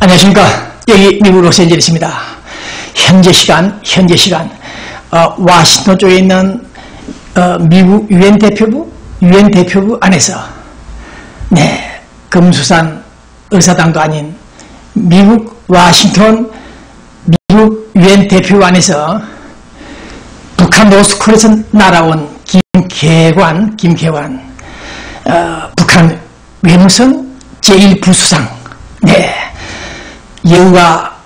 안녕하십니까. 여기 미국 로스앤젤레스입니다. 현재 시간 와싱턴 쪽에 있는 미국 유엔 대표부 안에서 금수산 의사당도 아닌 미국 와싱턴 미국 유엔 대표부 안에서 북한 로스쿨에서 날아온 김계관 북한 외무성 제1부수상 여우가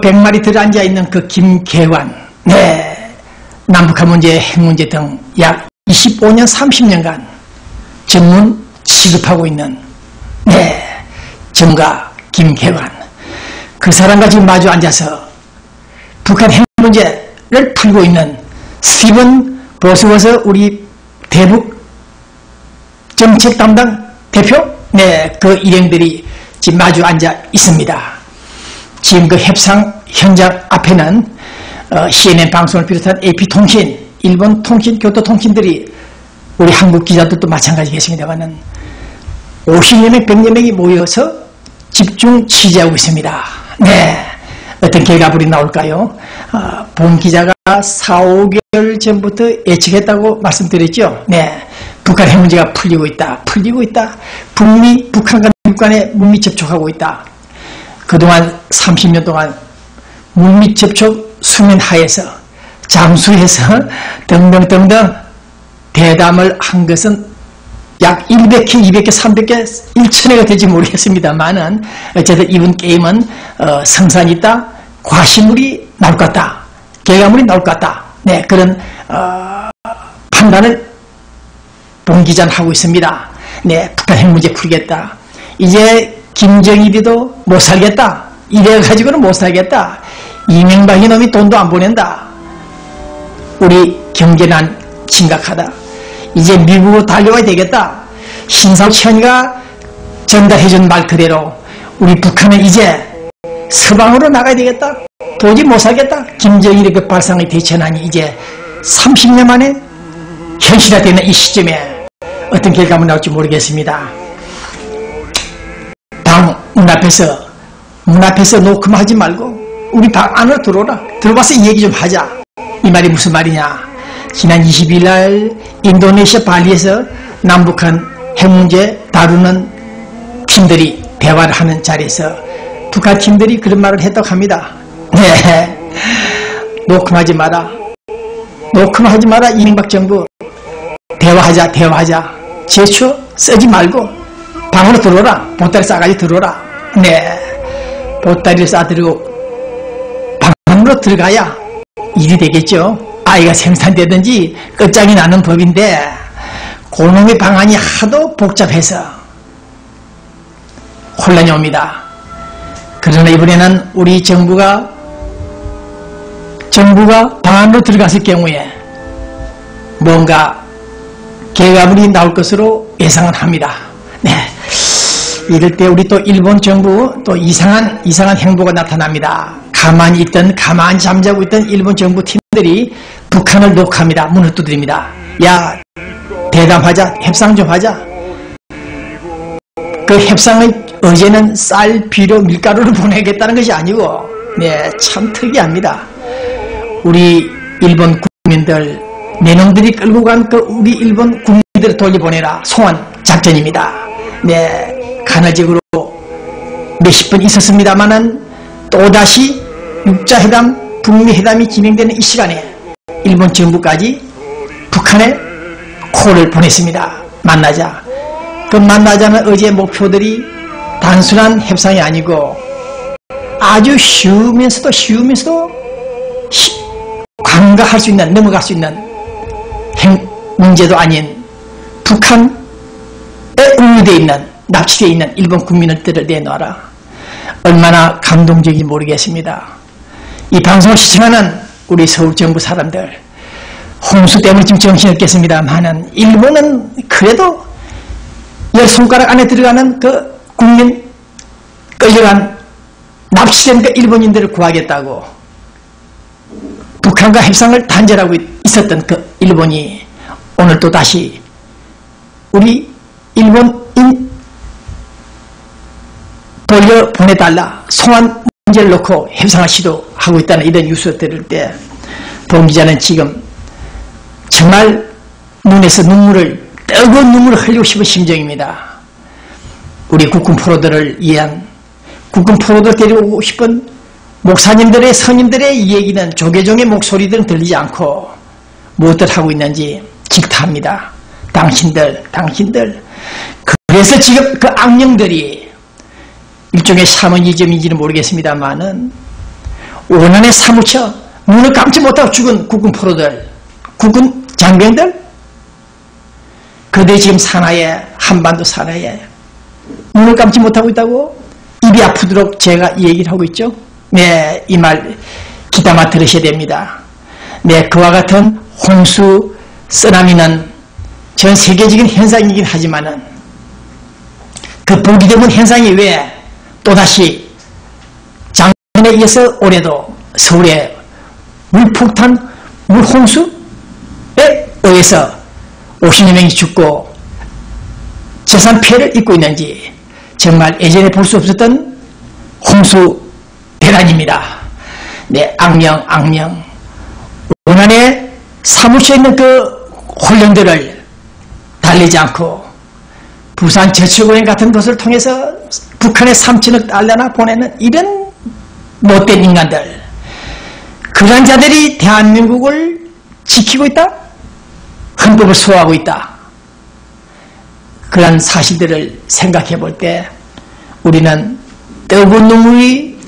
100마리 들어앉아있는 그 김계관 남북한 문제, 핵 문제 등 약 25년 30년간 전문 취급하고 있는 전가 김계관 그 사람과 지금 마주 앉아서 북한 핵 문제를 풀고 있는 스티븐 보스워서 우리 대북 정책 담당 대표 그 일행들이 지금 마주 앉아 있습니다. 지금 그 협상 현장 앞에는 CNN 방송을 비롯한 AP통신, 일본 통신, 교토통신들이 우리 한국 기자들도 마찬가지 계십니다만은 50여 명, 100여 명이 모여서 집중 취재하고 있습니다. 어떤 결과물이 나올까요? 본 기자가 4, 5개월 전부터 예측했다고 말씀드렸죠. 북한 핵 문제가 풀리고 있다. 북한과 미국 간에 물밑 접촉하고 있다. 그동안 30년 동안 물밑 접촉 수면 하에서 잠수해서 등등등등 대담을 한 것은 약 100회, 200회, 300회, 1000회가 될지 모르겠습니다만은 어쨌든 이번 게임은 성산이 있다, 과시물이 나올 것 같다, 결과물이 나올 것 같다. 그런 판단을 본 기자는 하고 있습니다. 북한 핵 문제 풀겠다. 이제 김정일이도 못 살겠다. 이래가지고는 못 살겠다. 이명박 이놈이 돈도 안 보낸다. 우리 경제난 심각하다. 이제 미국으로 달려와야 되겠다. 신상천이가 전달해준 말 그대로 우리 북한은 이제 서방으로 나가야 되겠다. 도저히 못 살겠다. 김정일의 그 발상의 대천안이 이제 30년 만에 현실화되는 이 시점에 어떤 결과물이 나올지 모르겠습니다. 방 문 앞에서 놓고만 하지 말고 우리 방 안으로 들어오라. 들어와서 이 얘기 좀 하자. 이 말이 무슨 말이냐. 지난 20일 날 인도네시아 발리에서 남북한 핵 문제 다루는 팀들이 대화를 하는 자리에서 북한 팀들이 그런 말을 했다고 합니다. 놓고만 하지 마라. 놓고만 하지 마라. 이명박 정부 대화하자. 제초 쓰지 말고 방으로 들어오라. 보따리 싸가지고 들어오라. 보따리를 싸들고 방으로 들어가야 일이 되겠죠. 아이가 생산되든지 끝장이 나는 법인데 그놈의 방안이 하도 복잡해서 혼란이 옵니다. 그러나 이번에는 우리 정부가 방 안으로 들어갔을 경우에 뭔가 결과물이 나올 것으로 예상은 합니다. 이럴 때 우리 또 일본 정부 또 이상한 행보가 나타납니다. 가만히 잠자고 있던 일본 정부 팀들이 북한을 녹합니다. 문을 두드립니다. 야, 대담하자. 협상 좀 하자. 그 협상의 어제는 쌀, 비료, 밀가루를 보내겠다는 것이 아니고 참 특이합니다. 우리 일본 국민들 내놈들이 끌고 간 그 우리 일본 국민들을 돌려보내라. 송환 작전입니다. 간헐적으로 몇십 분 있었습니다만은 또다시 육자회담, 북미회담이 진행되는 이 시간에 일본 정부까지 북한에 콜을 보냈습니다. 만나자. 그 만나자는 어제 목표들이 단순한 협상이 아니고 아주 쉬우면서도 관가할 수 있는, 넘어갈 수 있는 핵 문제도 아닌 북한에 응유되어 있는, 납치되어 있는 일본 국민들을 내놔라. 얼마나 감동적인지 모르겠습니다. 이 방송을 시청하는 우리 서울 정부 사람들 홍수 때문에 지금 정신없겠습니다만은 일본은 그래도 10손가락 안에 들어가는 그 국민 끌려간 납치된 그 일본인들을 구하겠다고 북한과 협상을 단절하고 있었던 그 일본이 오늘 또 다시 우리 일본인 돌려보내달라. 송환 문제를 놓고 협상을 시도하고 있다는 이런 뉴스 들을 때 본 기자는 지금 정말 눈에서 뜨거운 눈물을 흘리고 싶은 심정입니다. 우리 국군 포로들을 위한, 국군 포로들 데리고 싶은 목사님들의, 스님들의 얘기는, 조계종의 목소리들은 들리지 않고 무엇들 하고 있는지 질타합니다. 당신들. 그래서 지금 그 악령들이 일종의 샤머니즘인지는 모르겠습니다만은 원한에 사무쳐 눈을 감지 못하고 죽은 국군 포로들, 국군 장병들, 그들이 지금 산하에, 한반도 산하에 눈을 감지 못하고 있다고 입이 아프도록 제가 얘기를 하고 있죠. 네, 이 말 귀담아 들으셔야 됩니다. 네, 그와 같은 홍수, 쓰나미는 전 세계적인 현상이긴 하지만은 그 보기 드문 현상이 왜 또다시 작년에 이어서 올해도 서울에 물폭탄, 물홍수에 의해서 50여 명이 죽고 재산 피해를 입고 있는지 정말 예전에 볼 수 없었던 홍수 대란입니다. 네, 악령. 원한에 사무쳐 있는 그 혼령들을 달래지 않고 부산 저축은행 같은 것을 통해서 북한에 3천억 달러나 보내는 이런 못된 인간들, 그런 자들이 대한민국을 지키고 있다? 헌법을 소화하고 있다. 그런 사실들을 생각해 볼 때 우리는 뜨거운 눈물이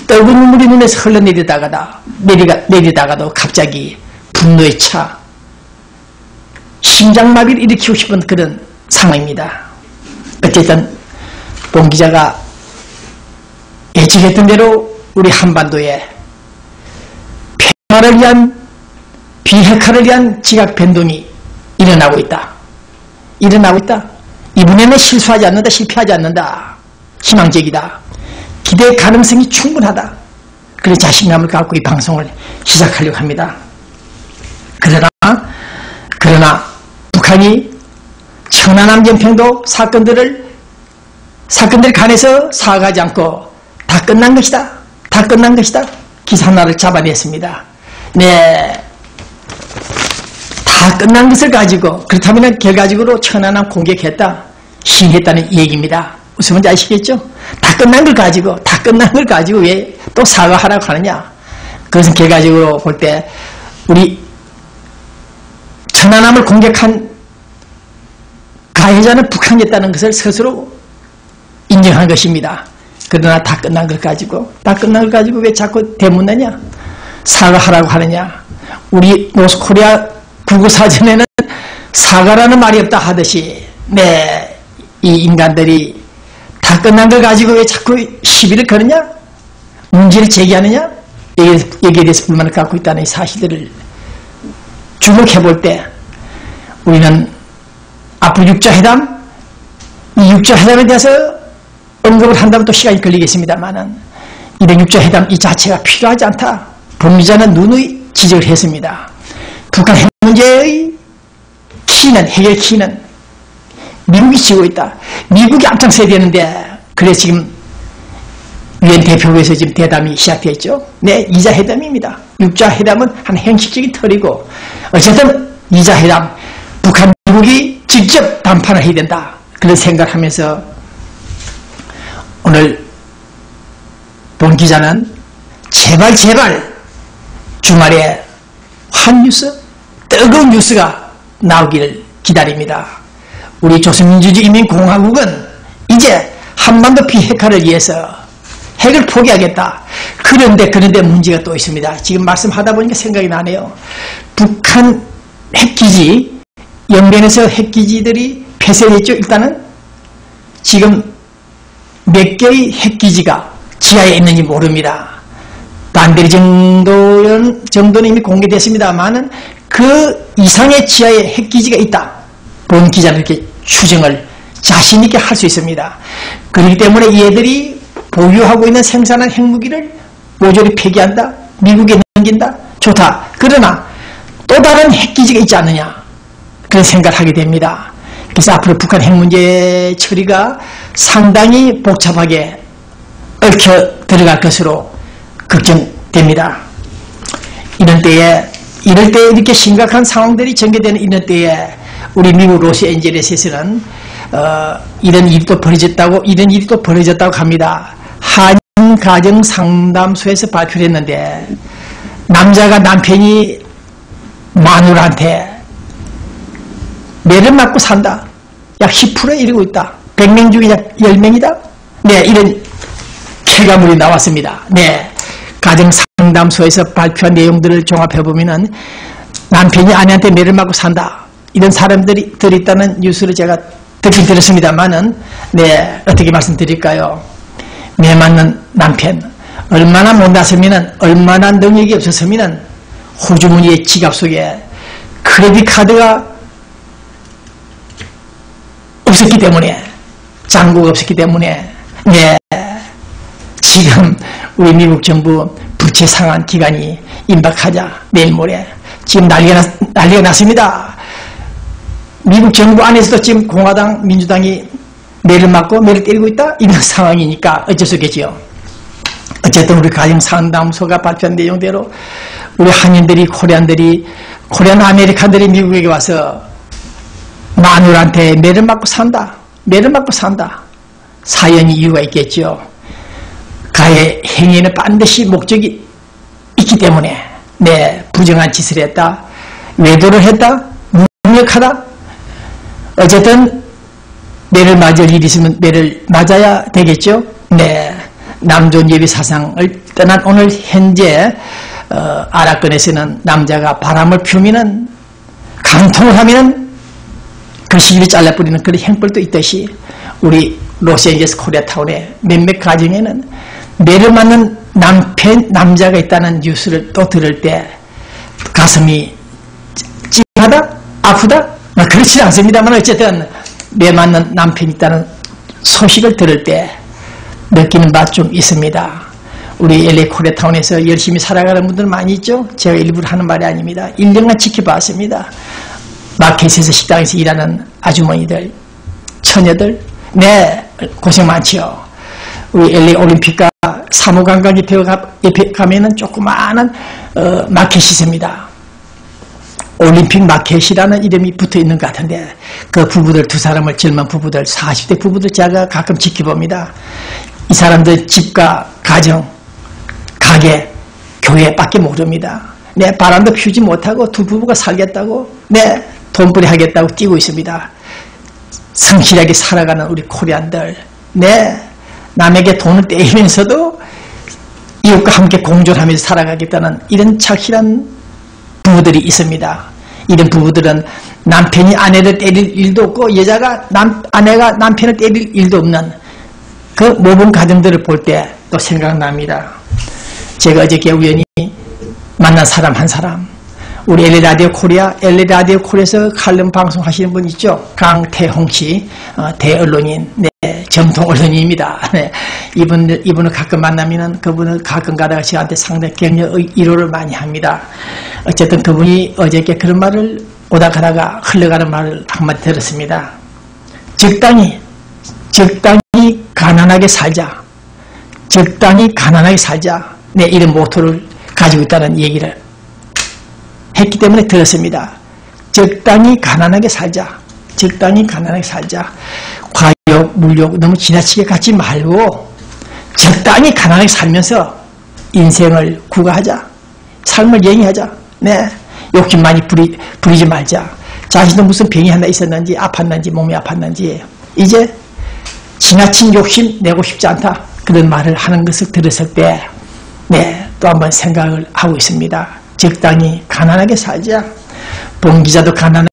눈에서 흘러내리다가도 갑자기 분노에 차 심장마비를 일으키고 싶은 그런 상황입니다. 어쨌든 본 기자가 예측했던 대로 우리 한반도에 평화를 위한, 비핵화를 위한 지각 변동이 일어나고 있다. 이번에는 실패하지 않는다. 희망적이다. 기대의 가능성이 충분하다. 그런 자신감을 갖고 이 방송을 시작하려고 합니다. 그러나 북한이 천안함 연평도 사건들에 관해서 사과하지 않고 다 끝난 것이다. 기사 하나를 잡아냈습니다. 네, 다 끝난 것을 가지고, 그렇다면 결과적으로 천안함 공격했다, 시인했다는 얘기입니다. 무슨 말인지 아시겠죠? 다 끝난 걸 가지고 왜 또 사과하라고 하느냐? 그것은 결과적으로 볼 때 우리 천안함을 공격한 가해자는 북한이었다는 것을 스스로 인정한 것입니다. 그러나 다 끝난 걸 가지고 왜 자꾸 대묻느냐? 사과하라고 하느냐? 우리 노스코리아 국어사전에는 사과라는 말이 없다 하듯이, 네, 이 인간들이 다 끝난 걸 가지고 왜 자꾸 시비를 거느냐? 문제를 제기하느냐? 여기에 대해서 불만을 갖고 있다는 이 사실들을 주목해 볼 때 우리는 앞으로 육자회담, 이 육자회담에 대해서 언급을 한다면 또 시간이 걸리겠습니다만은 이런 육자회담 이 자체가 필요하지 않다. 본 기자는 누누이 지적을 했습니다. 북한 핵 문제의 해결 키는 미국이 지고 있다. 미국이 앞장서야 되는데, 그래서 지금 유엔 대표부에서 지금 대담이 시작됐죠. 네, 2자 회담입니다. 6자 회담은 한 형식적인 털이고, 어쨌든 2자 회담, 북한, 미국이 직접 담판을 해야 된다. 그런 생각을 하면서 오늘 본 기자는 제발 주말에 환뉴스, 뜨거운 뉴스가 나오기를 기다립니다. 우리 조선민주주의인민공화국은 이제 한반도 비핵화를 위해서 핵을 포기하겠다. 그런데 문제가 또 있습니다. 지금 말씀하다 보니까 생각이 나네요. 북한 핵기지, 연변에서 핵기지들이 폐쇄됐죠. 일단은 지금 몇 개의 핵기지가 지하에 있는지 모릅니다. 반대리 정도는 이미 공개됐습니다만은 그 이상의 지하에 핵기지가 있다. 본 기자는 이렇게 추정을 자신있게 할 수 있습니다. 그렇기 때문에 얘들이 보유하고 있는 생산한 핵무기를 모조리 폐기한다, 미국에 넘긴다, 좋다. 그러나 또 다른 핵기지가 있지 않느냐, 그런 생각을 하게 됩니다. 그래서 앞으로 북한 핵 문제 처리가 상당히 복잡하게 얽혀 들어갈 것으로 걱정됩니다. 이럴 때 이렇게 심각한 상황들이 전개되는 이런 때에 우리 미국 로스앤젤레스에서는 이런 일이 또 벌어졌다고 합니다. 한인 가정 상담소에서 발표를 했는데 남자가 남편이 마누라한테 매를 맞고 산다. 약 10%에 이르고 있다. 100명 중에 약 10명이다. 네, 이런 결과물이 나왔습니다. 네, 가정상담소에서 발표한 내용들을 종합해보면은 남편이 아내한테 매를 맞고 산다. 이런 사람들이 있다는 뉴스를 제가 듣긴 들었습니다만은, 네, 어떻게 말씀드릴까요? 매 맞는 남편. 얼마나 못났으면은, 얼마나 능력이 없었으면은, 호주머니의 지갑 속에 크레딧 카드가 없었기 때문에, 잔고가 없었기 때문에, 네, 지금 우리 미국 정부 부채 상환 기간이 임박하자 내일 모레 지금 난리가 났습니다. 미국 정부 안에서도 지금 공화당, 민주당이 매를 맞고 매를 때리고 있다? 이런 상황이니까 어쩔 수 없겠지요. 어쨌든 우리 가정상담소가 발표한 내용대로 우리 한인들이, 코리안 아메리칸들이 미국에 와서 마누라한테 매를 맞고 산다. 사연이 이유가 있겠죠. 가해 행위에는 반드시 목적이 있기 때문에, 네, 부정한 짓을 했다, 외도를 했다, 무력하다. 어쨌든 매를 맞을 일이 있으면 매를 맞아야 되겠죠. 네, 남존여비 사상을 떠난 오늘 현재 아랍권에서는 남자가 바람을 피우면은, 강통을 하면은 그 시기를 잘라버리는 그런 형벌도 있듯이 우리 로스앤젤레스 코리아타운의 몇몇 가정에는 매를 맞는 남자가 있다는 뉴스를 또 들을 때 가슴이 찡하다? 아프다? 그렇지 않습니다만 어쨌든 매 맞는 남편이 있다는 소식을 들을 때 느끼는 바 좀 있습니다. 우리 LA 코리아타운에서 열심히 살아가는 분들 많이 있죠? 제가 일부러 하는 말이 아닙니다. 1년간 지켜봤습니다. 마켓에서 식당에서 일하는 아주머니들, 처녀들, 네, 고생 많지요. 우리 LA 올림픽과 사무관광 옆에 가면은 조그마한 마켓이 있습니다. 올림픽 마켓이라는 이름이 붙어 있는 것 같은데 그 부부들 두 사람을, 젊은 부부들, 40대 부부들 제가 가끔 지켜봅니다. 이 사람들 집과 가정, 가게, 교회밖에 모릅니다. 네, 바람도 피우지 못하고 두 부부가 살겠다고, 네, 돈벌이 하겠다고 뛰고 있습니다. 성실하게 살아가는 우리 코리안들, 네, 남에게 돈을 떼면서도 이웃과 함께 공존하면서 살아가겠다는 이런 착실한 부부들이 있습니다. 이런 부부들은 남편이 아내를 때릴 일도 없고 여자가 아내가 남편을 때릴 일도 없는 그 모범 가정들을 볼 때 또 생각납니다. 제가 어저께 우연히 만난 사람 한 사람, 우리 LA 라디오 코리아에서 칼럼 방송 하시는 분 있죠? 강태홍 씨, 대언론인, 네, 정통 언론인입니다. 네, 이분을 가끔 만나면은 그분을 가끔 가다가 저한테 상당히 격려 위로를 많이 합니다. 어쨌든 그분이 어저께 그런 말을 오다 가다가 흘러가는 말을 한마디 들었습니다. 적당히 가난하게 살자. 네, 이런 모토를 가지고 있다는 얘기를 했기 때문에 들었습니다. 적당히 가난하게 살자. 과욕, 물욕 너무 지나치게 갖지 말고 적당히 가난하게 살면서 인생을 구가하자. 삶을 영위하자. 네, 욕심 많이 부리지 말자. 자신도 무슨 병이 하나 있었는지, 아팠는지, 몸이 아팠는지 이제 지나친 욕심 내고 싶지 않다. 그런 말을 하는 것을 들었을 때, 네, 또 한번 생각을 하고 있습니다. 적당히 가난하게 살자. 봉 기자도 가난하게